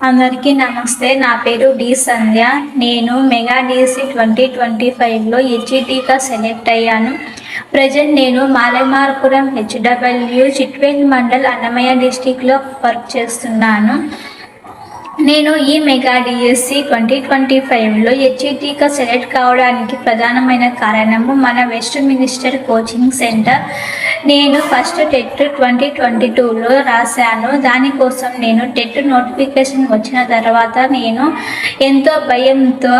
అందరికీ నమస్తే. నా పేరు డి సంధ్య. నేను మెగా డిసి 2025లో హెచ్ఈటీగా సెలెక్ట్ అయ్యాను. ప్రజెంట్ నేను మాలమార్పురం హెచ్డబ్ల్యూ చిట్వేల్ మండల్ అన్నమయ్య డిస్టిక్లో వర్క్ చేస్తున్నాను. నేను ఈ మెగా డిఎస్సి 2025లో హెచ్ఈటీగా సెలెక్ట్ కావడానికి ప్రధానమైన కారణము మన వెస్ట్ మినిస్టర్ కోచింగ్ సెంటర్. నేను ఫస్ట్ టెట్ 2022లో రాశాను. దానికోసం నేను టెట్ నోటిఫికేషన్ వచ్చిన తర్వాత నేను ఎంతో భయంతో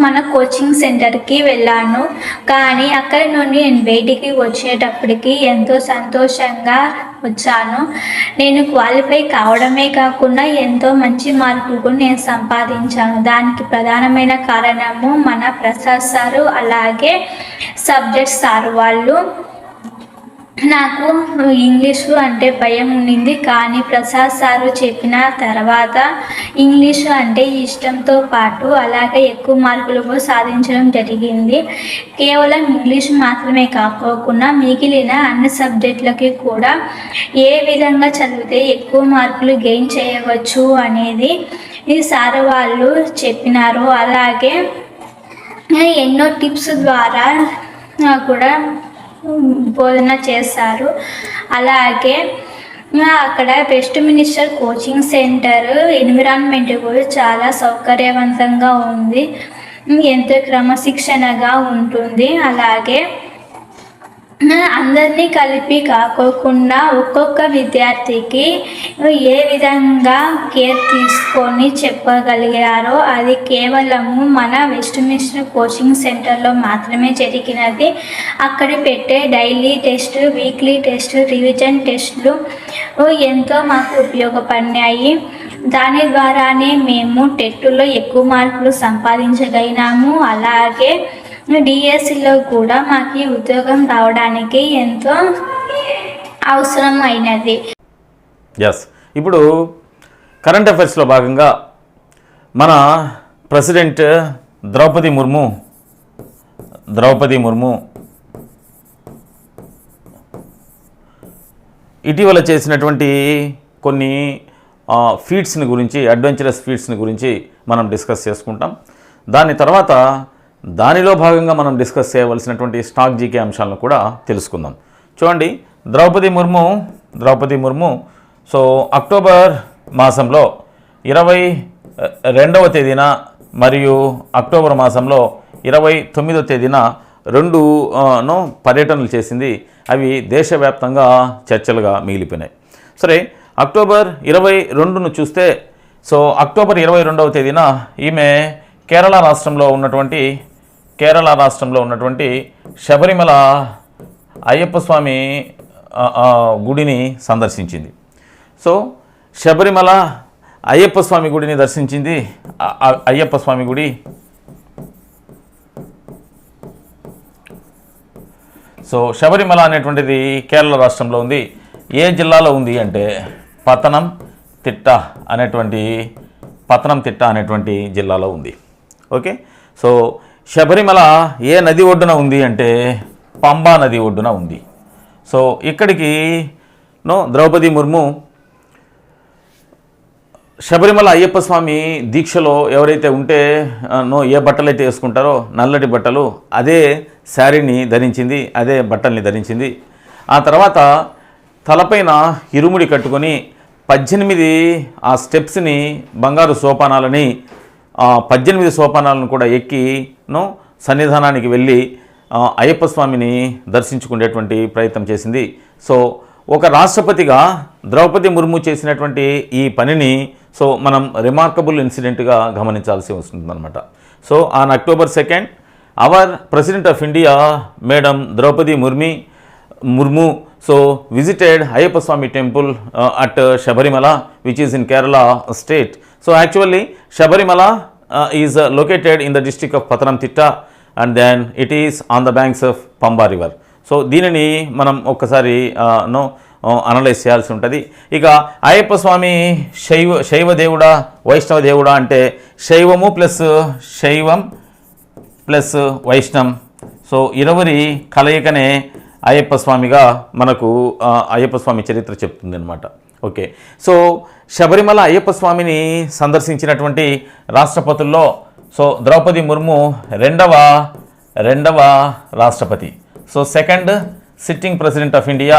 మన కోచింగ్ సెంటర్కి వెళ్ళాను. కానీ అక్కడి నుండి నేను బయటికి వచ్చేటప్పటికి ఎంతో సంతోషంగా వచ్చాను. నేను క్వాలిఫై కావడమే కాకుండా ఎంతో మంచి మార్కులు కూడా నేను సంపాదించాను. దానికి ప్రధానమైన కారణము మన ప్రసాద్ సారు, అలాగే సబ్జెక్ట్ సారు. వాళ్ళు నాకు ఇంగ్లీషు అంటే భయం ఉండింది, కానీ ప్రసాద్ సారు చెప్పిన తర్వాత ఇంగ్లీషు అంటే ఇష్టంతో పాటు అలాగే ఎక్కువ మార్కులు కూడా సాధించడం జరిగింది. కేవలం ఇంగ్లీషు మాత్రమే కాకోకుండా మిగిలిన అన్ని సబ్జెక్టులకి కూడా ఏ విధంగా చదివితే ఎక్కువ మార్కులు గెయిన్ చేయవచ్చు అనేది ఈ సారు వాళ్ళు చెప్పినారు. అలాగే ఎన్నో టిప్స్ ద్వారా కూడా బోధన చేశారు. అలాగే అక్కడ west minister coaching centre environment కూడా చాలా సౌకర్యవంతంగా ఉంది, ఎంతో క్రమశిక్షణగా ఉంటుంది. అలాగే అందరినీ కలిపి కాకోకుండా ఒక్కొక్క విద్యార్థికి ఏ విధంగా కేర్ తీసుకొని చెప్పగలిగారో అది కేవలము మన వెస్ట్ మినిస్టర్ కోచింగ్ సెంటర్లో మాత్రమే జరిగినది. అక్కడ పెట్టే daily test, weekly test, revision టెస్టులు ఎంతో మాకు ఉపయోగపడినాయి. దాని ద్వారానే మేము టెట్లో ఎక్కువ మార్కులు సంపాదించగలిగినాము. అలాగే డిఎస్సిలో కూడా మాకు ఉద్యోగం రావడానికి ఎంతో అవసరం అయినది. ఇప్పుడు కరెంట్ అఫైర్స్లో భాగంగా మన ప్రెసిడెంట్ ద్రౌపది ముర్ము ఇటీవల చేసినటువంటి కొన్ని ఫీట్స్ని గురించి, అడ్వెంచరస్ ఫీట్స్ని గురించి మనం డిస్కస్ చేసుకుంటాం. దాని తర్వాత దానిలో భాగంగా మనం డిస్కస్ చేయవలసినటువంటి స్టాక్ జీకే అంశాలను కూడా తెలుసుకుందాం. చూడండి, ద్రౌపది ముర్ము సో అక్టోబర్ మాసంలో 22వ తేదీన మరియు అక్టోబర్ మాసంలో 29వ తేదీన రెండు పర్యటనలు చేసింది. అవి దేశవ్యాప్తంగా చర్చలుగా మిగిలిపోయినాయి. సరే, అక్టోబర్ 22ను చూస్తే, సో అక్టోబర్ 22వ తేదీన ఈమె కేరళ రాష్ట్రంలో ఉన్నటువంటి శబరిమల అయ్యప్ప స్వామి గుడిని సందర్శించింది. సో శబరిమల అయ్యప్ప స్వామి గుడిని దర్శించింది. అయ్యప్ప స్వామి గుడి సో శబరిమల అనేటువంటిది కేరళ రాష్ట్రంలో ఉంది. ఏ జిల్లాలో ఉంది అంటే పతనంతిట్ట అనేటువంటి జిల్లాలో ఉంది. ఓకే, సో శబరిమల ఏ నది ఒడ్డున ఉంది అంటే పంబా నది ఒడ్డున ఉంది. సో ఇక్కడికి ద్రౌపది ముర్ము శబరిమల అయ్యప్ప స్వామి దీక్షలో ఎవరైతే ఉంటే ఏ బట్టలు అయితే వేసుకుంటారో నల్లటి బట్టలు, అదే శారీని ధరించింది, అదే బట్టల్ని ధరించింది. ఆ తర్వాత తలపైన ఇరుముడి కట్టుకొని 18 ఆ స్టెప్స్ని, బంగారు సోపానాలని 18 సోపానాలను కూడా ఎక్కి సన్నిధానానికి వెళ్ళి అయ్యప్ప స్వామిని దర్శించుకునేటువంటి ప్రయత్నం చేసింది. సో ఒక రాష్ట్రపతిగా ద్రౌపది ముర్ము చేసినటువంటి ఈ పనిని సో మనం రిమార్కబుల్ ఇన్సిడెంట్గా గమనించాల్సి వస్తుందన్నమాట. So on October 2nd our president of India madam Draupadi Murmu so visited Ayyappa Swami temple at Shabarimala, which is in Kerala state. So actually Shabarimala is located in the district of Pathanamthitta, and then it is on the banks of Pamba river. So దీనిని మనం ఒక్కసారి analyse చేయాల్సి ఉంటుంది. ఇక అయ్యప్ప స్వామి శైవ దేవుడా వైష్ణవ దేవుడా అంటే శైవము ప్లస్ వైష్ణవం, సో ఇరువురి కలయికనే అయ్యప్ప స్వామిగా మనకు అయ్యప్ప స్వామి చరిత్ర చెప్తుంది అనమాట. ఓకే, సో శబరిమల అయ్యప్ప స్వామిని సందర్శించినటువంటి రాష్ట్రపతుల్లో ద్రౌపది ముర్ము రెండవ రాష్ట్రపతి. Second sitting president of India.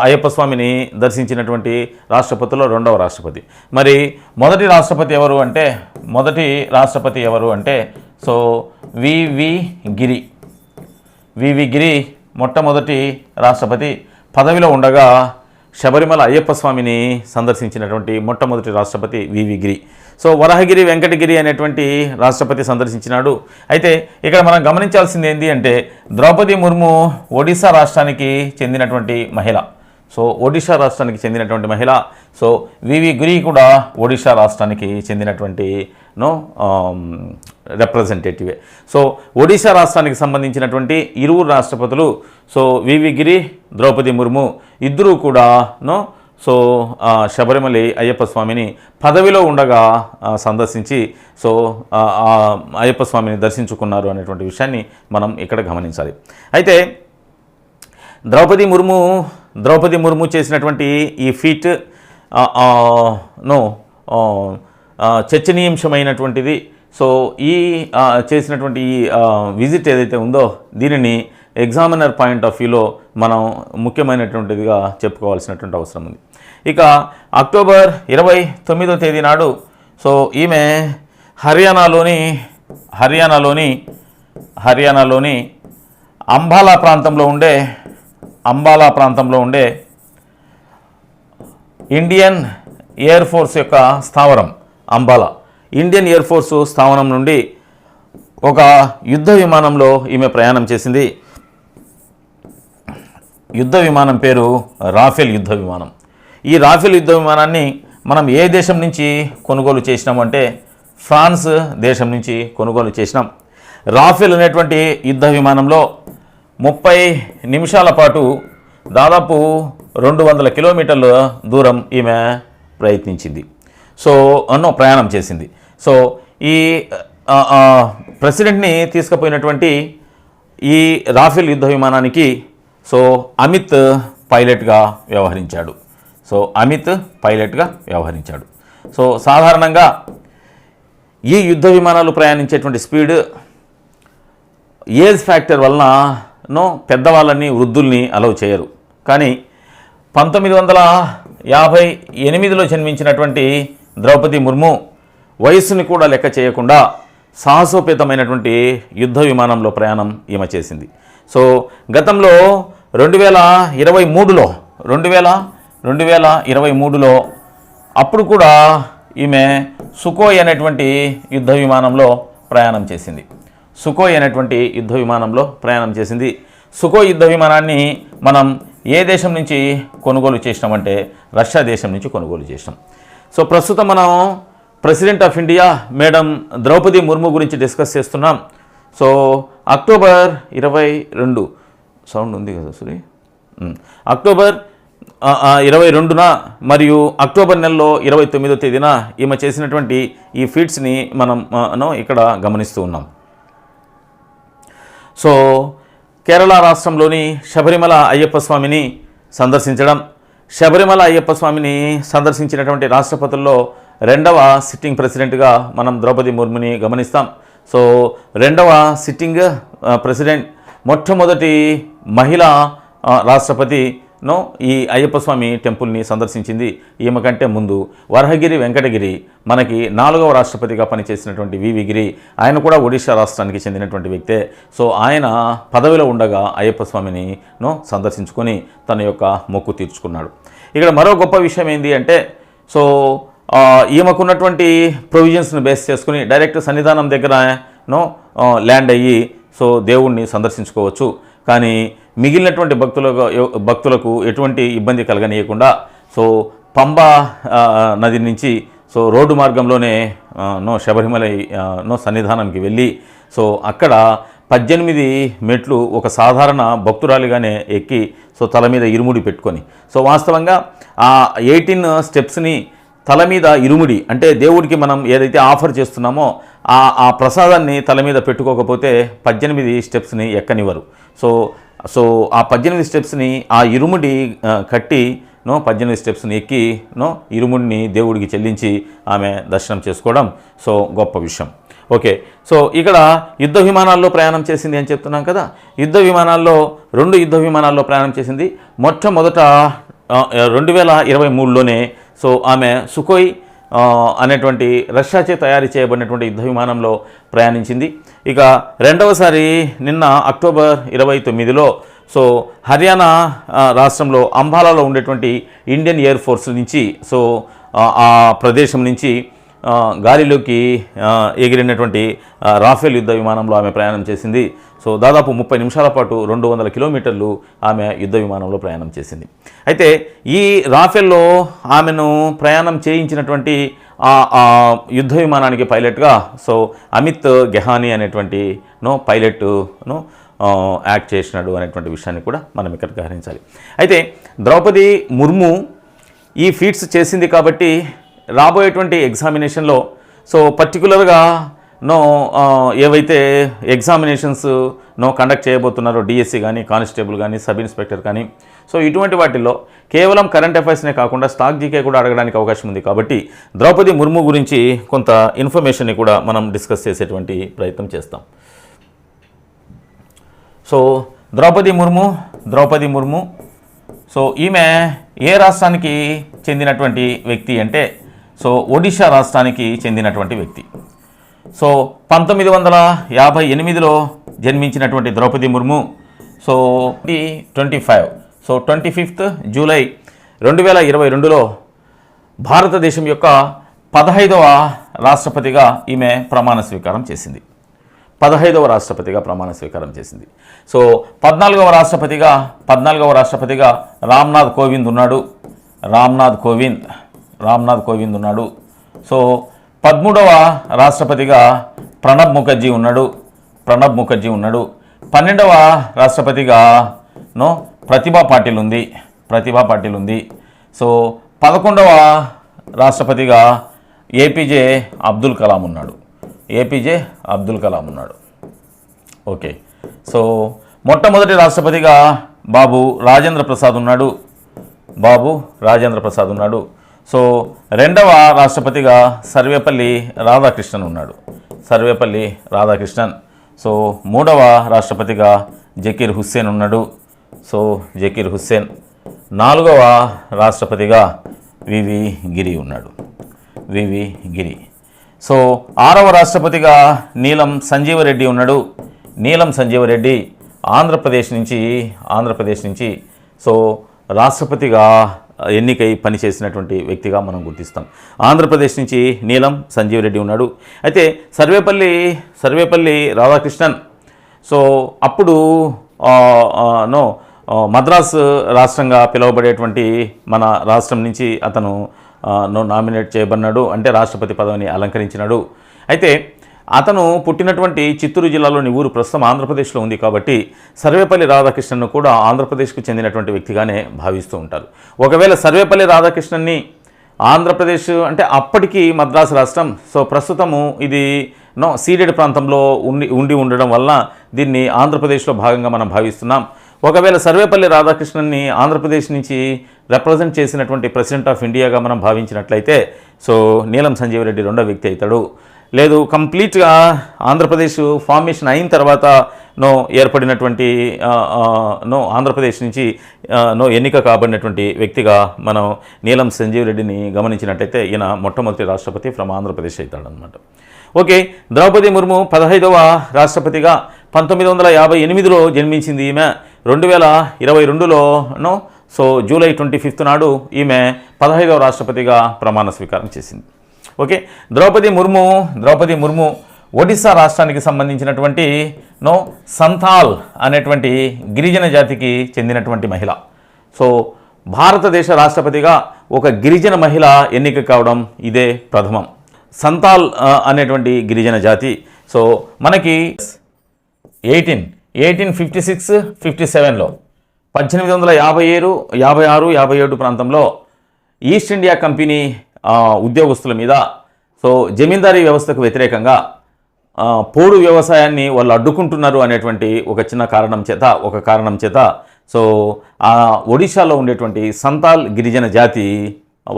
Ayyappa స్వామిని దర్శించినటువంటి రాష్ట్రపతిలో రెండవ రాష్ట్రపతి. మరి మొదటి రాష్ట్రపతి ఎవరు అంటే వివి గిరి మొట్టమొదటి రాష్ట్రపతి. పదవిలో ఉండగా శబరిమల అయ్యప్ప స్వామిని సందర్శించినటువంటి మొట్టమొదటి రాష్ట్రపతి వివి గిరి. వరాహగిరి వెంకటగిరి అనేటువంటి రాష్ట్రపతి సందర్శించినాడు. అయితే ఇక్కడ మనం గమనించాల్సింది ఏంటి అంటే ద్రౌపది ముర్ము ఒడిశా రాష్ట్రానికి చెందినటువంటి మహిళ. ఒడిశా రాష్ట్రానికి చెందినటువంటి మహిళ. వివి గిరి కూడా ఒడిశా రాష్ట్రానికి చెందినటువంటి రిప్రజెంటేటివే. ఒడిశా రాష్ట్రానికి సంబంధించినటువంటి ఇరువురు రాష్ట్రపతులు వివి గిరి, ద్రౌపది ముర్ము ఇద్దరూ కూడా శబరిమల అయ్యప్ప స్వామిని పదవిలో ఉండగా సందర్శించి అయ్యప్ప స్వామిని దర్శించుకున్నారు అనేటువంటి విషయాన్ని మనం ఇక్కడ గమనించాలి. అయితే ద్రౌపది ముర్ము చేసినటువంటి ఈ ఫీట్ చర్చనీయాంశమైనటువంటిది. ఈ చేసినటువంటి ఈ విజిట్ ఏదైతే ఉందో దీనిని ఎగ్జామినర్ పాయింట్ ఆఫ్ వ్యూలో మనం ముఖ్యమైనటువంటిదిగా చెప్పుకోవాల్సినటువంటి అవసరం ఉంది. ఇక అక్టోబర్ 29వ తేదీ నాడు ఈమె హర్యానాలోని అంబాలా ప్రాంతంలో ఉండే ఇండియన్ ఎయిర్ ఫోర్స్ యొక్క స్థావరం ఇండియన్ ఎయిర్ ఫోర్స్ స్థావరం నుండి ఒక యుద్ధ విమానంలో ఈమె ప్రయాణం చేసింది. యుద్ధ విమానం పేరు రాఫెల్ యుద్ధ విమానం. ఈ రాఫెల్ యుద్ధ విమానాన్ని మనం ఏ దేశం నుంచి కొనుగోలు చేసినామంటే ఫ్రాన్స్ దేశం నుంచి కొనుగోలు చేసినాం. రాఫెల్ అనేటువంటి యుద్ధ విమానంలో 30 నిమిషాల పాటు దాదాపు 200 కిలోమీటర్ల దూరం ఈమె ప్రయాణం చేసింది. ఈ ప్రెసిడెంట్ని తీసుకుపోయినటువంటి ఈ రాఫెల్ యుద్ధ విమానానికి అమిత్ పైలట్గా వ్యవహరించాడు. సాధారణంగా ఈ యుద్ధ విమానాలు ప్రయాణించేటువంటి స్పీడ్ ఏజ్ ఫ్యాక్టర్ వలన పెద్దవాళ్ళని వృద్ధుల్ని అలౌ చేయరు. కానీ 1958లో జన్మించినటువంటి ద్రౌపది ముర్ము వయస్సుని కూడా లెక్క చేయకుండా సాహసోపేతమైనటువంటి యుద్ధ విమానంలో ప్రయాణం ఈమె చేసింది. గతంలో 2023లో అప్పుడు కూడా ఈమె సుకోయ్ అనేటువంటి యుద్ధ విమానంలో ప్రయాణం చేసింది. సుకోయ్ యుద్ధ విమానాన్ని మనం ఏ దేశం నుంచి కొనుగోలు చేసినామంటే రష్యా దేశం నుంచి కొనుగోలు చేసినాం. ప్రస్తుతం మనం president of India madam Draupadi Murmu గురించి డిస్కస్ చేస్తున్నాం. అక్టోబర్ 22 సౌండ్ ఉంది కదా సూరి అక్టోబర్ 22న మరియు అక్టోబర్ నెలలో 29వ తేదీన ఈమె చేసినటువంటి ఈ ఫీట్స్ని మనం ఇక్కడ గమనిస్తూ ఉన్నాం. కేరళ రాష్ట్రంలోని శబరిమల అయ్యప్ప స్వామిని సందర్శించినటువంటి రాష్ట్రపతుల్లో రెండవ సిట్టింగ్ ప్రెసిడెంట్గా మనం ద్రౌపది ముర్ముని గమనిస్తాం. రెండవ సిట్టింగ్ ప్రెసిడెంట్, మొట్టమొదటి మహిళా రాష్ట్రపతి ఈ అయ్యప్ప స్వామి టెంపుల్ని సందర్శించింది. ఈమె కంటే ముందు వరహగిరి వెంకటగిరి మనకి 4వ రాష్ట్రపతిగా పనిచేసినటువంటి వివి గిరి, ఆయన కూడా ఒడిశా రాష్ట్రానికి చెందినటువంటి వ్యక్తే. ఆయన పదవిలో ఉండగా అయ్యప్ప స్వామిని సందర్శించుకొని తన యొక్క మొక్కు తీర్చుకున్నాడు. ఇక్కడ మరో గొప్ప విషయం ఏంటి అంటే ఈమెకున్నటువంటి ప్రొవిజన్స్ను బేస్ చేసుకుని డైరెక్ట్ సన్నిధానం దగ్గర ల్యాండ్ అయ్యి దేవుణ్ణి సందర్శించుకోవచ్చు. కానీ మిగిలినటువంటి భక్తులకు ఎటువంటి ఇబ్బంది కలగనీయకుండా పంబా నది నుంచి రోడ్డు మార్గంలోనే శబరిమల సన్నిధానానికి వెళ్ళి అక్కడ 18 మెట్లు ఒక సాధారణ భక్తురాలిగానే ఎక్కి తల మీద ఇరుముడి పెట్టుకొని వాస్తవంగా ఆ 18 స్టెప్స్ని తల మీద ఇరుముడి అంటే దేవుడికి మనం ఏదైతే ఆఫర్ చేస్తున్నామో ఆ ప్రసాదాన్ని తల మీద పెట్టుకోకపోతే 18 స్టెప్స్ని ఎక్కనివ్వరు. ఆ 18 స్టెప్స్ని ఆ ఇరుముడి కట్టి 18 స్టెప్స్ని ఎక్కి ఇరుముడిని దేవుడికి చెల్లించి ఆమె దర్శనం చేసుకోవడం సో గొప్ప విషయం. ఓకే, సో ఇక్కడ యుద్ధ విమానాల్లో ప్రయాణం చేసింది అని చెప్తున్నాం కదా. యుద్ధ విమానాల్లో 2 యుద్ధ విమానాల్లో ప్రయాణం చేసింది. మొట్టమొదట 2023లోనే సో ఆమె సుకోయ్ అనేటువంటి రష్యాచే తయారు చేయబడినటువంటి యుద్ధ విమానంలో ప్రయాణించింది. ఇక రెండవసారి నిన్న అక్టోబర్ 29లో సో హర్యానా రాష్ట్రంలో అంబాలాలో ఉండేటువంటి ఇండియన్ ఎయిర్ ఫోర్స్ నుంచి సో ఆ ప్రదేశం నుంచి గాలిలోకి ఎగిరినటువంటి రాఫెల్ యుద్ధ విమానంలో ఆమె ప్రయాణం చేసింది. సో దాదాపు 30 నిమిషాల పాటు 200 కిలోమీటర్లు ఆమె యుద్ధ విమానంలో ప్రయాణం చేసింది. అయితే ఈ రాఫెల్లో ఆమెను ప్రయాణం చేయించినటువంటి ఆ యుద్ధ విమానానికి పైలట్గా సో అమిత్ గెహానీ అనేటువంటి పైలట్ యాక్ట్ చేసినాడు అనేటువంటి విషయాన్ని కూడా మనం ఇక్కడ గ్రహించాలి. అయితే ద్రౌపది ముర్ము ఈ ఫీట్స్ చేసింది కాబట్టి రాబోయేటువంటి ఎగ్జామినేషన్లో సో పర్టికులర్గా ఏవైతే ఎగ్జామినేషన్స్ కండక్ట్ చేయబోతున్నారో డిఎస్సి కానీ కానిస్టేబుల్ కానీ సబ్ ఇన్స్పెక్టర్ కానీ సో ఇటువంటి వాటిల్లో కేవలం కరెంట్ అఫైర్స్నే కాకుండా స్టాక్ జీకే కూడా అడగడానికి అవకాశం ఉంది. కాబట్టి ద్రౌపది ముర్ము గురించి కొంత ఇన్ఫర్మేషన్ని కూడా మనం డిస్కస్ చేసేటువంటి ప్రయత్నం చేస్తాం. సో ద్రౌపది ముర్ము సో ఈమె ఏ రాష్ట్రానికి చెందినటువంటి వ్యక్తి అంటే సో ఒడిషా రాష్ట్రానికి చెందినటువంటి వ్యక్తి. సో 1958లో జన్మించినటువంటి Draupadi Murmu so 25th July 2022లో భారతదేశం యొక్క 15వ రాష్ట్రపతిగా ఈమె ప్రమాణ స్వీకారం చేసింది. 15వ రాష్ట్రపతిగా ప్రమాణ స్వీకారం చేసింది. సో 14వ రాష్ట్రపతిగా రామ్నాథ్ కోవింద్ ఉన్నాడు. సో 13వ రాష్ట్రపతిగా ప్రణబ్ ముఖర్జీ ఉన్నాడు. 12వ రాష్ట్రపతిగా ప్రతిభా పాటిల్ ఉంది. సో 11వ రాష్ట్రపతిగా ఏపీజే అబ్దుల్ కలాం ఉన్నాడు. ఓకే, సో మొట్టమొదటి రాష్ట్రపతిగా బాబు రాజేంద్ర ప్రసాద్ ఉన్నాడు. సో రెండవ రాష్ట్రపతిగా సర్వేపల్లి రాధాకృష్ణన్ ఉన్నాడు. సో మూడవ రాష్ట్రపతిగా జకీర్ హుస్సేన్ ఉన్నాడు. నాలుగవ రాష్ట్రపతిగా వివి గిరి. సో ఆరవ రాష్ట్రపతిగా నీలం సంజీవరెడ్డి ఉన్నాడు. ఆంధ్రప్రదేశ్ నుంచి సో రాష్ట్రపతిగా ఎన్నికై పనిచేసినటువంటి వ్యక్తిగా మనం గుర్తిస్తాం. ఆంధ్రప్రదేశ్ నుంచి నీలం సంజీవరెడ్డి ఉన్నాడు. అయితే సర్వేపల్లి రాధాకృష్ణన్ సో అప్పుడు మద్రాసు రాష్ట్రంగా పిలువబడేటువంటి మన రాష్ట్రం నుంచి అతను నామినేట్ చేయబడినాడు, అంటే రాష్ట్రపతి పదవిని అలంకరించినాడు. అయితే అతను పుట్టినటువంటి చిత్తూరు జిల్లాలోని ఊరు ప్రస్తుతం ఆంధ్రప్రదేశ్లో ఉంది కాబట్టి సర్వేపల్లి రాధాకృష్ణన్ను కూడా ఆంధ్రప్రదేశ్కు చెందినటువంటి వ్యక్తిగానే భావిస్తూ ఉంటారు. ఒకవేళ సర్వేపల్లి రాధాకృష్ణన్ని ఆంధ్రప్రదేశ్ అంటే అప్పటికి మద్రాసు రాష్ట్రం, సో ప్రస్తుతము ఇది సీడెడ్ ప్రాంతంలో ఉండడం వల్ల దీన్ని ఆంధ్రప్రదేశ్లో భాగంగా మనం భావిస్తున్నాం. ఒకవేళ సర్వేపల్లి రాధాకృష్ణన్ని ఆంధ్రప్రదేశ్ నుంచి రిప్రజెంట్ చేసినటువంటి ప్రెసిడెంట్ ఆఫ్ ఇండియాగా మనం భావించినట్లయితే సో నీలం సంజీవరెడ్డి రెండో వ్యక్తి అవుతాడు. లేదు కంప్లీట్గా ఆంధ్రప్రదేశ్ ఫార్మేషన్ అయిన తర్వాత ఏర్పడినటువంటి ఆంధ్రప్రదేశ్ నుంచి ఎన్నిక కాబడినటువంటి వ్యక్తిగా మనం నీలం సంజీవరెడ్డిని గమనించినట్లయితే ఈయన మొట్టమొదటి రాష్ట్రపతి ఫ్రమ్ ఆంధ్రప్రదేశ్ అవుతాడనమాట. ఓకే, ద్రౌపది ముర్ము 15వ రాష్ట్రపతిగా 1958లో జన్మించింది. ఈమె 2022లో సో జూలై 25 నాడు ఈమె 15వ రాష్ట్రపతిగా ప్రమాణ స్వీకారం చేసింది. ఓకే, ద్రౌపది ముర్ము ఒడిశా రాష్ట్రానికి సంబంధించినటువంటి సంతాల్ అనేటువంటి గిరిజన జాతికి చెందినటువంటి మహిళ. సో భారతదేశ రాష్ట్రపతిగా ఒక గిరిజన మహిళ ఎన్నిక కావడం ఇదే ప్రథమం. సంతాల్ అనేటువంటి గిరిజన జాతి. సో మనకి 1856-57లో 1857, 56, 57 ప్రాంతంలో ఈస్ట్ ఇండియా కంపెనీ ఉద్యోగస్తుల మీద సో జమీందారీ వ్యవస్థకు వ్యతిరేకంగా పోడు వ్యవసాయాన్ని వాళ్ళు అడ్డుకుంటున్నారు అనేటువంటి ఒక కారణం చేత సో ఆ ఒడిశాలో ఉండేటువంటి సంతాల్ గిరిజన జాతి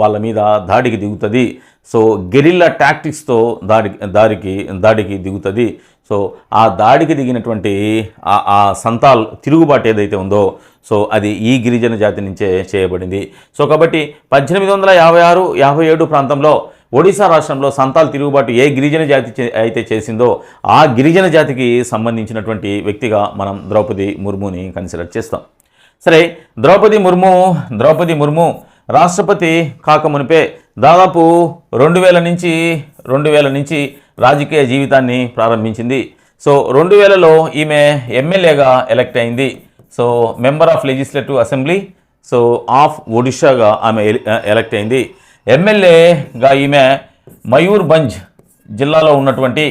వాళ్ళ మీద దాడికి దిగుతుంది. సో గెరిల్లా టాక్టిక్స్తో దాడికి దిగుతుంది. సో ఆ దాడికి దిగినటువంటి ఆ సంతాల్ తిరుగుబాటు ఏదైతే ఉందో సో అది ఈ గిరిజన జాతి నుంచే చేయబడింది. సో కాబట్టి 1856-57 ప్రాంతంలో ఒడిశా రాష్ట్రంలో సంతాల్ తిరుగుబాటు ఏ గిరిజన జాతి అయితే చేసిందో ఆ గిరిజన జాతికి సంబంధించినటువంటి వ్యక్తిగా మనం ద్రౌపది ముర్ముని కన్సిడర్ చేస్తాం. సరే, ద్రౌపది ముర్ము రాష్ట్రపతి కాకమునిపే దాదాపు 2000 నుంచి రాజకీయ జీవితాన్ని ప్రారంభించింది. సో 2000లో ఈమె ఎమ్మెల్యేగా ఎలక్ట్ అయింది. So member of legislative assembly so of ఒడిషాగా ఆమె ఎలక్ట్ అయింది. ఎమ్మెల్యేగా ఈమె మయూర్భంజ్ జిల్లాలో ఉన్నటువంటి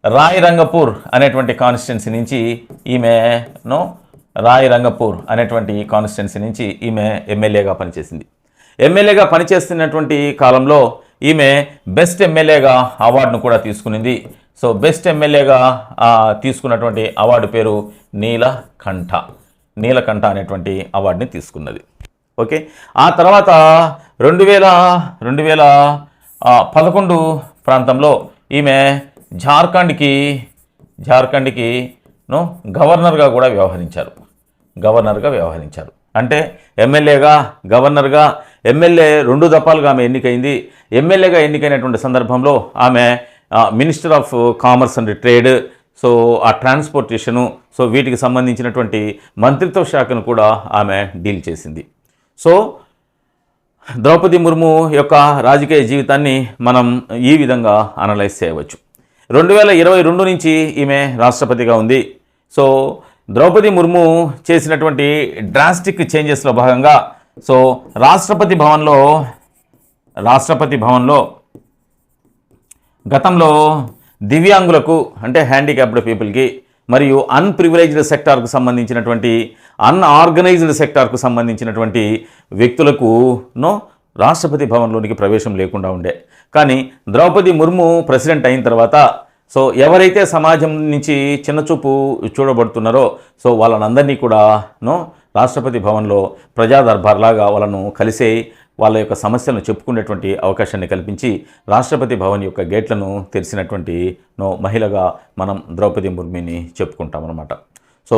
రాయరంగపూర్ అనేటువంటి కాన్స్టిట్యున్సీ నుంచి ఈమె ఎమ్మెల్యేగా పనిచేసింది. ఎమ్మెల్యేగా పనిచేస్తున్నటువంటి కాలంలో ఈమె బెస్ట్ ఎమ్మెల్యేగా అవార్డును కూడా తీసుకునింది. సో బెస్ట్ ఎమ్మెల్యేగా తీసుకున్నటువంటి అవార్డు పేరు నీలకంఠ అనేటువంటి అవార్డుని తీసుకున్నది. ఓకే, ఆ తర్వాత 2011 ప్రాంతంలో ఈమె జార్ఖండ్కి గవర్నర్గా కూడా వ్యవహరించారు. అంటే ఎమ్మెల్యేగా గవర్నర్గా ఎమ్మెల్యే 2 దఫాలుగా ఆమె ఎన్నికైంది. ఎమ్మెల్యేగా ఎన్నికైనటువంటి సందర్భంలో ఆమె minister of commerce and trade, so ఆ ట్రాన్స్పోర్టేషను, సో వీటికి సంబంధించినటువంటి మంత్రిత్వ శాఖను కూడా ఆమె డీల్ చేసింది. సో ద్రౌపది ముర్ము యొక్క రాజకీయ జీవితాన్ని మనం ఈ విధంగా అనలైజ్ చేయవచ్చు. 2022 నుంచి ఈమె రాష్ట్రపతిగా ఉంది. సో ద్రౌపది ముర్ము చేసినటువంటి డ్రాస్టిక్ చేంజెస్లో భాగంగా సో రాష్ట్రపతి భవన్లో గతంలో దివ్యాంగులకు అంటే హ్యాండిక్యాప్డ్ పీపుల్కి మరియు అన్ప్రివిలేజ్డ్ సెక్టార్కు సంబంధించినటువంటి అన్ఆర్గనైజ్డ్ సెక్టార్కు సంబంధించినటువంటి వ్యక్తులకు రాష్ట్రపతి భవన్లోనికి ప్రవేశం లేకుండా ఉండే. కానీ ద్రౌపది ముర్ము ప్రెసిడెంట్ అయిన తర్వాత సో ఎవరైతే సమాజం నుంచి చిన్నచూపు చూడబడుతున్నారో సో వాళ్ళనందరినీ కూడా రాష్ట్రపతి భవన్లో ప్రజా దర్బార్లాగా వాళ్ళను కలిసే వాళ్ళ యొక్క సమస్యలను చెప్పుకునేటువంటి అవకాశాన్ని కల్పించి రాష్ట్రపతి భవన్ యొక్క గేట్లను తెరిచినటువంటి మహిళగా మనం ద్రౌపది ముర్ముని చెప్పుకుంటామన్నమాట. సో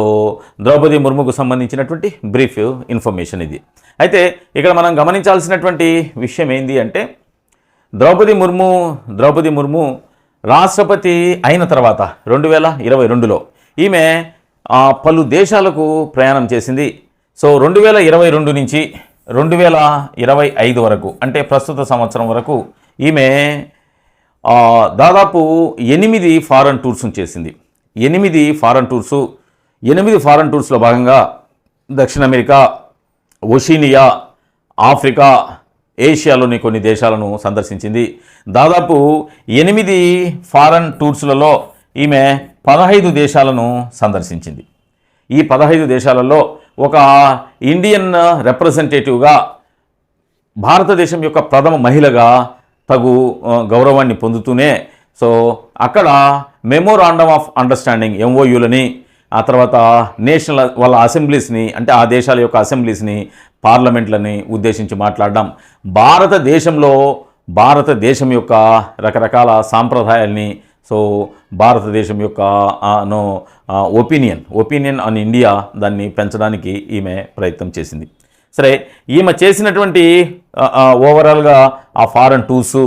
ద్రౌపది ముర్ముకు సంబంధించినటువంటి బ్రీఫ్ ఇన్ఫర్మేషన్ ఇది. అయితే ఇక్కడ మనం గమనించాల్సినటువంటి విషయం ఏంటి అంటే ద్రౌపది ముర్ము రాష్ట్రపతి అయిన తర్వాత 2022లో ఈమె పలు దేశాలకు ప్రయాణం చేసింది. సో 2022 నుంచి 2025 వరకు అంటే ప్రస్తుత సంవత్సరం వరకు ఈమె దాదాపు 8 ఫారెన్ టూర్స్ను చేసింది. 8 ఫారెన్ టూర్స్లో భాగంగా దక్షిణ అమెరికా, ఓషినియా, ఆఫ్రికా, ఏషియాలోని కొన్ని దేశాలను సందర్శించింది. దాదాపు 8 ఫారెన్ టూర్స్లలో ఈమె 15 దేశాలను సందర్శించింది. ఈ 15 దేశాలలో ఒక ఇండియన్ రిప్రజెంటేటివ్గా భారతదేశం యొక్క ప్రథమ మహిళగా తగు గౌరవాన్ని పొందుతూనే సో అక్కడ మెమోరాండమ్ ఆఫ్ అండర్స్టాండింగ్ MOUలని, ఆ తర్వాత నేషనల్ వాళ్ళ అసెంబ్లీస్ని అంటే ఆ దేశాల యొక్క అసెంబ్లీస్ని, పార్లమెంట్లని ఉద్దేశించి మాట్లాడడం, భారతదేశం యొక్క రకరకాల సాంప్రదాయాల్ని సో భారతదేశం యొక్క ఒపీనియన్ ఆన్ ఇండియా దాన్ని పెంచడానికి ఈమె ప్రయత్నం చేసింది. సరే, ఈమె చేసినటువంటి ఓవరాల్గా ఆ ఫారెన్ టూర్స్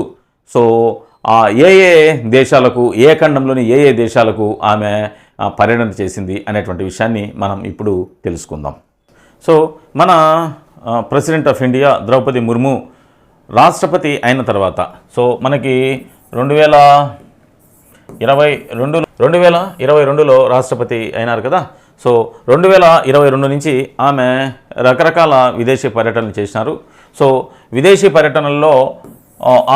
సో ఏ దేశాలకు, ఏ ఖండంలోని ఏ దేశాలకు ఆమె పర్యటన చేసింది అనేటువంటి విషయాన్ని మనం ఇప్పుడు తెలుసుకుందాం. సో మన president of India Draupadi Murmu రాష్ట్రపతి అయిన తర్వాత సో మనకి 2022లో రాష్ట్రపతి అయినారు కదా. సో 2022 నుంచి ఆమె రకరకాల విదేశీ పర్యటనలు చేసినారు. సో విదేశీ పర్యటనల్లో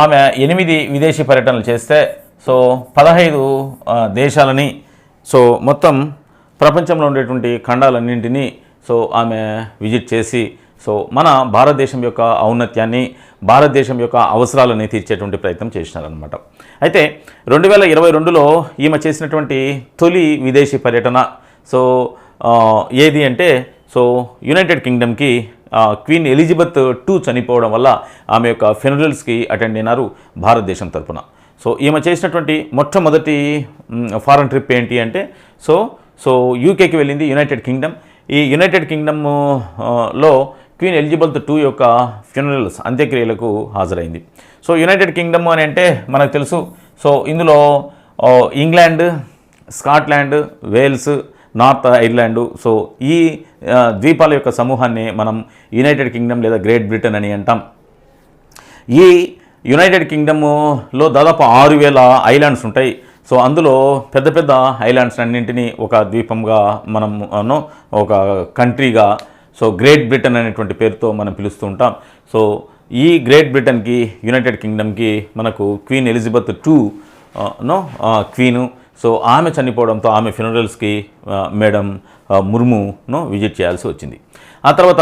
ఆమె 8 విదేశీ పర్యటనలు చేస్తే సో 15 దేశాలని సో మొత్తం ప్రపంచంలో ఉండేటువంటి ఖండాలన్నింటినీ సో ఆమె విజిట్ చేసి సో మన భారతదేశం యొక్క ఔన్నత్యాన్ని, భారతదేశం యొక్క అవసరాలని తీర్చేటువంటి ప్రయత్నం చేసినారనమాట. అయితే 2022లో ఈమె చేసినటువంటి తొలి విదేశీ పర్యటన సో ఏది అంటే సో యునైటెడ్ కింగ్డమ్కి క్వీన్ ఎలిజబెత్ II చనిపోవడం వల్ల ఆమె యొక్క ఫెనరల్స్కి అటెండ్ అయినారు భారతదేశం తరపున. సో ఈమె చేసినటువంటి మొట్టమొదటి ఫారెన్ ట్రిప్ ఏంటి అంటే సో యూకేకి వెళ్ళింది యునైటెడ్ కింగ్డమ్. ఈ యునైటెడ్ కింగ్డమ్లో క్వీన్ ఎలిజబెత్ II యొక్క ఫ్యూనరల్స్ అంత్యక్రియలకు హాజరైంది. సో యునైటెడ్ కింగ్డమ్ అని అంటే మనకు తెలుసు. సో ఇందులో England, Scotland, Wales, North Ireland, so ఈ ద్వీపాల యొక్క సమూహాన్ని మనం యునైటెడ్ కింగ్డమ్ లేదా గ్రేట్ బ్రిటన్ అని అంటాం. ఈ యునైటెడ్ కింగ్డమ్లో దాదాపు 6000 ఐలాండ్స్ ఉంటాయి. సో అందులో పెద్ద పెద్ద ఐలాండ్స్ అన్నింటినీ ఒక ద్వీపంగా మనం ఒక కంట్రీగా సో గ్రేట్ బ్రిటన్ అనేటువంటి పేరుతో మనం పిలుస్తూ ఉంటాం. సో ఈ గ్రేట్ బ్రిటన్కి యునైటెడ్ కింగ్డమ్కి మనకు queen Elizabeth II queen. So ఆమె చనిపోవడంతో ఆమె ఫ్యూనరల్స్కి మేడం ముర్మును విజిట్ చేయాల్సి వచ్చింది. ఆ తర్వాత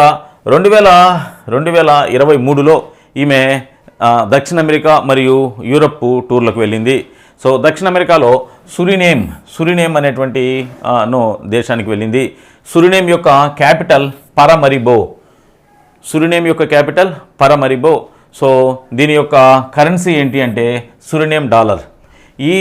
2023లో ఈమె దక్షిణ అమెరికా మరియు యూరప్ టూర్లకు వెళ్ళింది. సో దక్షిణ అమెరికాలో సురినేమ్ అనేటువంటి దేశానికి వెళ్ళింది. సురినేమ్ యొక్క క్యాపిటల్ పరమరిబో. సో దీని యొక్క కరెన్సీ ఏంటి అంటే సురినేమ్ డాలర్. ఈ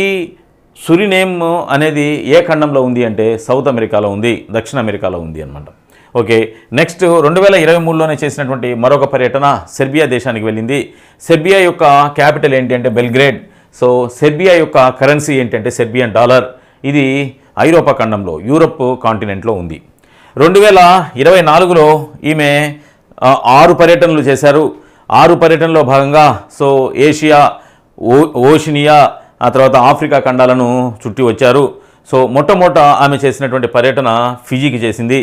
సురినేమ్ అనేది ఏ ఖండంలో ఉంది అంటే సౌత్ అమెరికాలో ఉంది, దక్షిణ అమెరికాలో ఉంది అన్నమాట. ఓకే, నెక్స్ట్ 2023లోనే చేసినటువంటి మరొక పర్యటన సెర్బియా దేశానికి వెళ్ళింది. సెర్బియా యొక్క క్యాపిటల్ ఏంటి అంటే బెల్గ్రేడ్. సో సెర్బియా యొక్క కరెన్సీ ఏంటంటే సెర్బియన్ డాలర్. ఇది ఐరోపా ఖండంలో, యూరప్ కాంటినెంట్లో ఉంది. 2024లో ఈమె 6 పర్యటనలు చేశారు. 6 పర్యటనలో భాగంగా సో ఏషియా, ఓషినియా, ఆ తర్వాత ఆఫ్రికా ఖండాలను చుట్టి వచ్చారు. సో మొట్టమొదట ఆమె చేసినటువంటి పర్యటన ఫిజీకి చేసింది.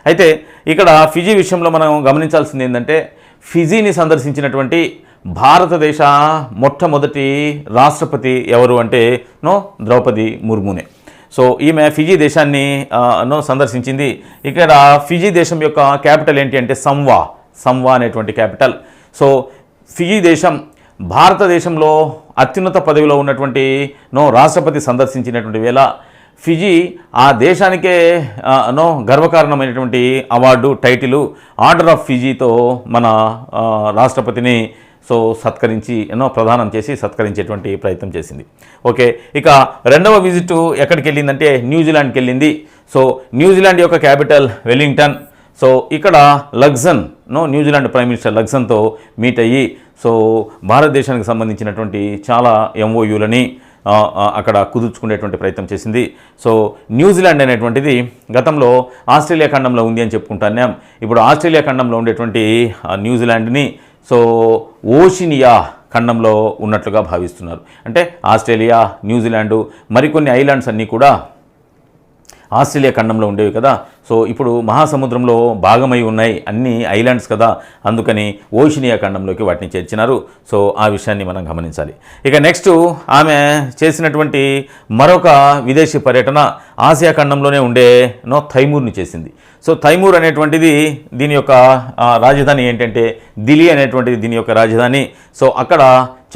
అయితే ఇక్కడ ఫిజీ విషయంలో మనం గమనించాల్సింది ఏంటంటే ఫిజీని సందర్శించినటువంటి భారతదేశ మొట్టమొదటి రాష్ట్రపతి ఎవరు అంటే ద్రౌపది ముర్మునే. సో ఈమె ఫిజీ దేశాన్ని సందర్శించింది. ఇక్కడ ఫిజీ దేశం యొక్క క్యాపిటల్ ఏంటి అంటే సంవా అనేటువంటి క్యాపిటల్. సో ఫిజీ దేశం భారతదేశంలో అత్యున్నత పదవిలో ఉన్నటువంటి రాష్ట్రపతి సందర్శించినటువంటి వేళ ఫిజీ ఆ దేశానికే గర్వకారణమైనటువంటి అవార్డు, టైటిలు ఆర్డర్ ఆఫ్ ఫిజీతో మన రాష్ట్రపతిని సో సత్కరించి ప్రదానం చేసి సత్కరించేటువంటి ప్రయత్నం చేసింది. ఓకే, ఇక రెండవ విజిట్ ఎక్కడికి వెళ్ళిందంటే న్యూజిలాండ్కి వెళ్ళింది. సో న్యూజిలాండ్ యొక్క క్యాపిటల్ వెల్లింగ్టన్. సో ఇక్కడ లగ్జన్ న్యూజిలాండ్ ప్రైమ్ మినిస్టర్ లగ్జన్తో మీట్ అయ్యి సో భారతదేశానికి సంబంధించినటువంటి చాలా MOUలని అక్కడ కుదుర్చుకునేటువంటి ప్రయత్నం చేసింది. సో న్యూజిలాండ్ అనేటువంటిది గతంలో ఆస్ట్రేలియా ఖండంలో ఉంది అని చెప్పుకుంటున్నాం. ఇప్పుడు ఆస్ట్రేలియా ఖండంలో ఉండేటువంటి న్యూజిలాండ్ని సో ఓషినియా ఖండంలో ఉన్నట్లుగా భావిస్తున్నారు. అంటే ఆస్ట్రేలియా, న్యూజిలాండు, మరికొన్ని ఐలాండ్స్ అన్నీ కూడా ఆస్ట్రేలియా ఖండంలో ఉండేవి కదా. సో ఇప్పుడు మహాసముద్రంలో భాగమై ఉన్నాయి అన్ని ఐలాండ్స్ కదా, అందుకని ఓషినియా ఖండంలోకి వాటిని చేర్చినారు. సో ఆ విషయాన్ని మనం గమనించాలి. ఇక నెక్స్ట్ ఆమె చేసినటువంటి మరొక విదేశీ పర్యటన ఆసియా ఖండంలోనే ఉండే తైమూర్ని చేసింది. సో తైమూర్ అనేటువంటిది దీని యొక్క రాజధాని ఏంటంటే ఢిల్లీ అనేటువంటిది దీని యొక్క రాజధాని. సో అక్కడ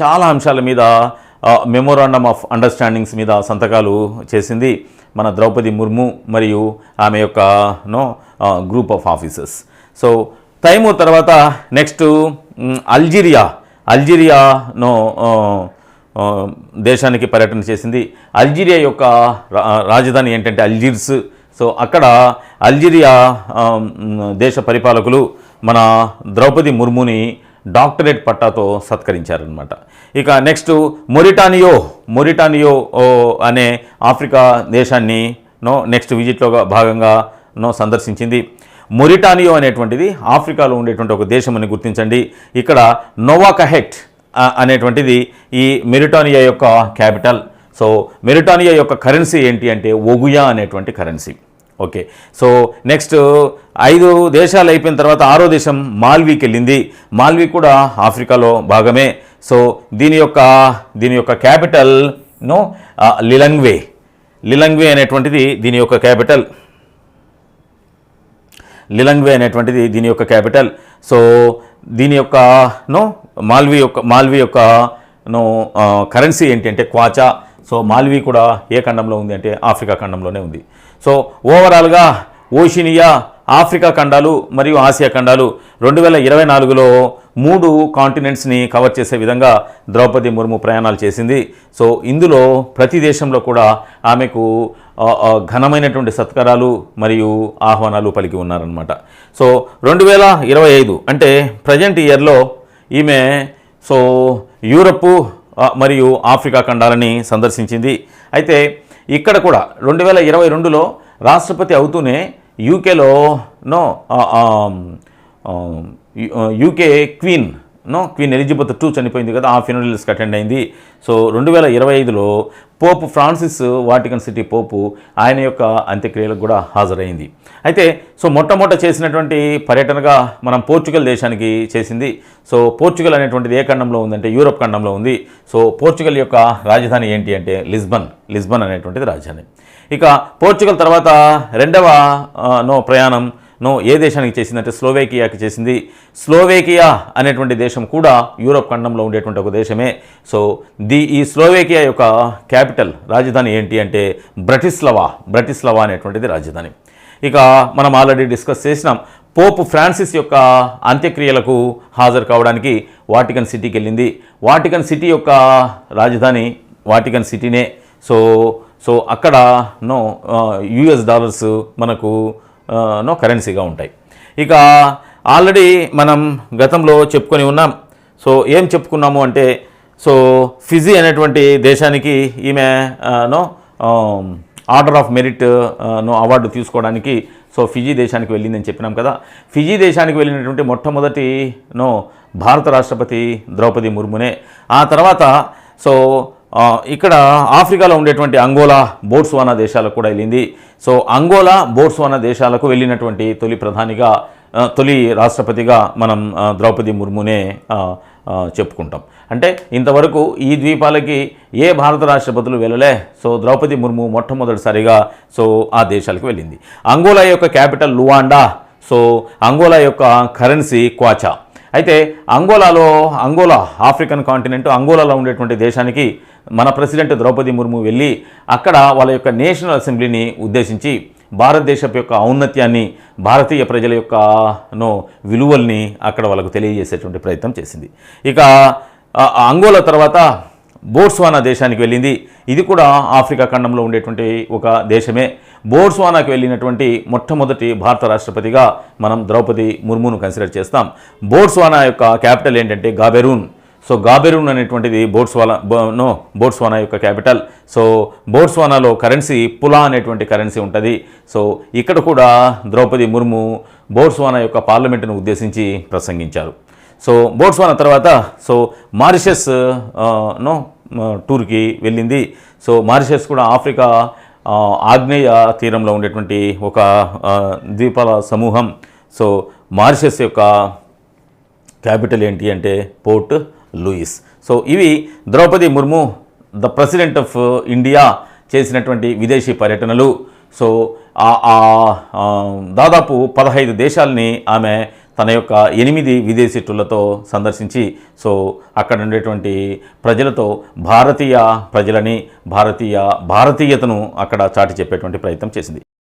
చాలా అంశాల మీద మెమోరాండమ్ ఆఫ్ అండర్స్టాండింగ్స్ మీద సంతకాలు చేసింది మన ద్రౌపది ముర్ము మరియు ఆమె యొక్క group of officers. So Timor తర్వాత నెక్స్ట్ అల్జీరియా దేశానికి పర్యటన చేసింది. అల్జీరియా యొక్క రాజధాని ఏంటంటే అల్జీర్స్. సో అక్కడ అల్జీరియా దేశ పరిపాలకులు మన ద్రౌపది ముర్ముని డాక్టరేట్ పట్టాతో సత్కరించారనమాట. ఇక నెక్స్ట్ మొరిటానియో అనే ఆఫ్రికా దేశాన్ని నెక్స్ట్ విజిట్లో భాగంగా సందర్శించింది. మొరిటానియో అనేటువంటిది ఆఫ్రికాలో ఉండేటువంటి ఒక దేశం అని గుర్తించండి. ఇక్కడ నోవాకహెట్ అనేటువంటిది ఈ మెరిటానియా యొక్క క్యాపిటల్. సో మెరిటానియా యొక్క కరెన్సీ ఏంటి అంటే ఒగుయా అనేటువంటి కరెన్సీ. ఓకే, సో నెక్స్ట్ 5 దేశాలు అయిపోయిన తర్వాత 6వ దేశం మాల్వీకి వెళ్ళింది. మాల్వీ కూడా ఆఫ్రికాలో భాగమే. సో దీని యొక్క క్యాపిటల్ లిలంగ్వే అనేటువంటిది దీని యొక్క క్యాపిటల్. సో దీని యొక్క మాల్వీ యొక్క కరెన్సీ ఏంటి అంటే క్వాచా. సో మాల్వీ కూడా ఏ ఖండంలో ఉంది అంటే ఆఫ్రికా ఖండంలోనే ఉంది. సో ఓవరాల్గా ఓషినియా, ఆఫ్రికా ఖండాలు మరియు ఆసియా ఖండాలు 2024లో 3 కాంటినెంట్స్ని కవర్ చేసే విధంగా ద్రౌపది ముర్ము ప్రయాణాలు చేసింది. సో ఇందులో ప్రతి దేశంలో కూడా ఆమెకు ఘనమైనటువంటి సత్కారాలు మరియు ఆహ్వానాలు పలికి ఉన్నారనమాట. సో 2025 అంటే ప్రజెంట్ ఇయర్లో ఈమె సో యూరప్ మరియు ఆఫ్రికా ఖండాలని సందర్శించింది. అయితే ఇక్కడ కూడా 2022లో రాష్ట్రపతి అవుతూనే యూకేలో యూకే క్వీన్ ఎలిజబెత్ II చనిపోయింది కదా, ఆ ఫ్యూనరల్స్కి అటెండ్ అయింది. సో 2025లో pope Francis, Vatican city pope, ఆయన యొక్క అంత్యక్రియలకు కూడా హాజరైంది. అయితే సో మొట్టమొదట చేసినటువంటి పర్యటనగా మనం పోర్చుగల్ దేశానికి చేసింది. సో పోర్చుగల్ అనేటువంటిది ఏ ఖండంలో ఉందంటే యూరప్ ఖండంలో ఉంది. సో పోర్చుగల్ యొక్క రాజధాని ఏంటి అంటే లిస్బన్ అనేటువంటిది రాజధాని. ఇక పోర్చుగల్ తర్వాత రెండవ ప్రయాణం ఏ దేశానికి చేసిందంటే స్లోవేకియాకి చేసింది. స్లోవేకియా అనేటువంటి దేశం కూడా యూరప్ ఖండంలో ఉండేటువంటి ఒక దేశమే. సో ఈ స్లోవేకియా యొక్క క్యాపిటల్ రాజధాని ఏంటి అంటే బ్రటిస్లవా అనేటువంటిది రాజధాని. ఇక మనం ఆల్రెడీ డిస్కస్ చేసినాం, పోప్ ఫ్రాన్సిస్ యొక్క అంత్యక్రియలకు హాజరు కావడానికి వాటికన్ సిటీకి వెళ్ళింది. వాటికన్ సిటీ యొక్క రాజధాని వాటికన్ సిటీనే. సో అక్కడ US$ మనకు కరెన్సీగా ఉంటాయి. ఇక ఆల్రెడీ మనం గతంలో చెప్పుకొని ఉన్నాం. సో ఏం చెప్పుకున్నాము అంటే సో ఫిజీ అనేటువంటి దేశానికి ఈమె ఆర్డర్ ఆఫ్ మెరిట్ అవార్డు తీసుకోవడానికి సో ఫిజీ దేశానికి వెళ్ళిందని చెప్పినాం కదా. ఫిజీ దేశానికి వెళ్ళినటువంటి మొట్టమొదటి భారత రాష్ట్రపతి ద్రౌపది ముర్మునే. ఆ తర్వాత సో ఇక్కడ ఆఫ్రికాలో ఉండేటువంటి అంగోలా, బోట్స్వానా దేశాలకు కూడా వెళ్ళింది. సో అంగోలా, బోట్స్వానా దేశాలకు వెళ్ళినటువంటి తొలి రాష్ట్రపతిగా మనం ద్రౌపది ముర్మునే చెప్పుకుంటాం. అంటే ఇంతవరకు ఈ ద్వీపాలకి ఏ భారత రాష్ట్రపతులు వెళ్ళలే. సో ద్రౌపది ముర్ము మొట్టమొదటిసారిగా సో ఆ దేశాలకు వెళ్ళింది. అంగోలా యొక్క క్యాపిటల్ లువాండా. సో అంగోలా యొక్క కరెన్సీ క్వాచా. అయితే అంగోలా ఆఫ్రికన్ కాంటినెంట్, అంగోలాలో ఉండేటువంటి దేశానికి మన ప్రెసిడెంట్ ద్రౌపది ముర్ము వెళ్ళి అక్కడ వాళ్ళ యొక్క నేషనల్ అసెంబ్లీని ఉద్దేశించి భారతదేశపు యొక్క ఔన్నత్యాన్ని, భారతీయ ప్రజల యొక్క విలువల్ని అక్కడ వాళ్ళకు తెలియజేసేటువంటి ప్రయత్నం చేసింది. ఇక అంగోలా తర్వాత బోట్స్వానా దేశానికి వెళ్ళింది. ఇది కూడా ఆఫ్రికా ఖండంలో ఉండేటువంటి ఒక దేశమే. బోట్స్వానాకి వెళ్ళినటువంటి మొట్టమొదటి భారత రాష్ట్రపతిగా మనం ద్రౌపది ముర్మును కన్సిడర్ చేస్తాం. బోట్స్వానా యొక్క క్యాపిటల్ ఏంటంటే గాబెరూన్. సో గాబెరూన్ అనేటువంటిది బోట్స్వానా యొక్క క్యాపిటల్. సో బోట్స్వానాలో కరెన్సీ పులా అనేటువంటి కరెన్సీ ఉంటుంది. సో ఇక్కడ కూడా ద్రౌపది ముర్ము బోట్స్వానా యొక్క పార్లమెంటును ఉద్దేశించి ప్రసంగించారు. సో బోట్స్వానా తర్వాత సో మారిషస్ టూర్కి వెళ్ళింది. సో మారిషస్ కూడా ఆఫ్రికా ఆగ్నేయ తీరంలో ఉండేటువంటి ఒక ద్వీపాల సమూహం. సో మారిషస్ యొక్క క్యాపిటల్ ఏంటి అంటే పోర్ట్ లూయిస్. సో ఇవి Draupadi Murmu the president of India చేసినటువంటి విదేశీ పర్యటనలు. సో దాదాపు 15 దేశాలని ఆమె తన యొక్క 8 విదేశీ టూర్లతో సందర్శించి సో అక్కడ ఉండేటువంటి ప్రజలతో భారతీయ ప్రజలని, భారతీయతను అక్కడ చాటి చెప్పేటువంటి ప్రయత్నం చేసింది.